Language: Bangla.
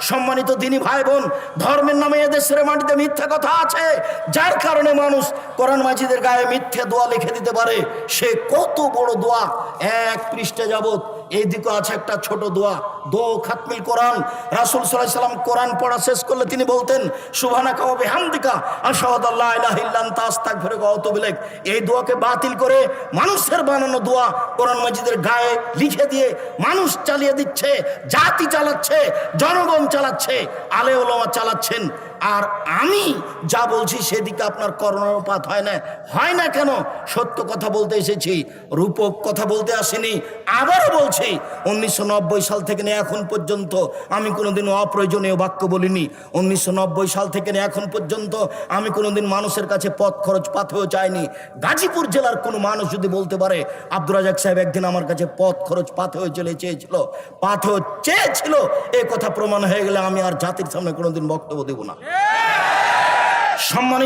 সম্মানিত দিনী ভাই বোন, ধর্মের নামে এদেশের মাটিতে মিথ্যা কথা আছে, যার কারণে মানুষ কোরআন মাজিদের গায়ে মিথ্যা দোয়া লিখে দিতে পারে। সে কত বড় দোয়া, এক পৃষ্ঠা যাবত। এইদিকে আছে একটা ছোট দোয়া, দো খাতমিল কোরআন। রাসূল সাল্লাল্লাহু আলাইহি ওয়াসাল্লাম কোরআন পড়া শেষ করলে তিনি বলতেন, সুবহানাকা ওয়া বিহামদিকা আশহাদু আল্লা ইলাহা ইল্লা আনতা আস্তাগফিরুকা ওয়া আতুবু ইলাইক। এই দোয়াকে বাতিল করে মানুষের বানানো দোয়া কোরআন মাজিদের গায়ে লিখে দিয়ে মানুষ চালিয়ে দিচ্ছে, জাতি চালাচ্ছে, জনগণ চালাচ্ছে, আলে ওলামা চালাচ্ছেন। আর আমি যা বলছি সেদিকে আপনার কর্ণপাত হয় না। হয় না কেন? সত্য কথা বলতে এসেছি, রূপক কথা বলতে আসিনি। আবারও বলছি, 1990 সাল থেকে নিয়ে এখন পর্যন্ত আমি কোনোদিন অপ্রয়োজনীয় বাক্য বলিনি। 1990 সাল থেকে নিয়ে এখন পর্যন্ত আমি কোনোদিন মানুষের কাছে পথ খরচ পাথেও চাইনি। গাজীপুর জেলার কোনো মানুষ যদি বলতে পারে আব্দুর রাজ্জাক সাহেব একদিন আমার কাছে পথ খরচ পাথেও চেয়েছিল, এ কথা প্রমাণ হয়ে গেলে আমি আর জাতির সামনে কোনোদিন বক্তব্য দেব না। সম্মানিত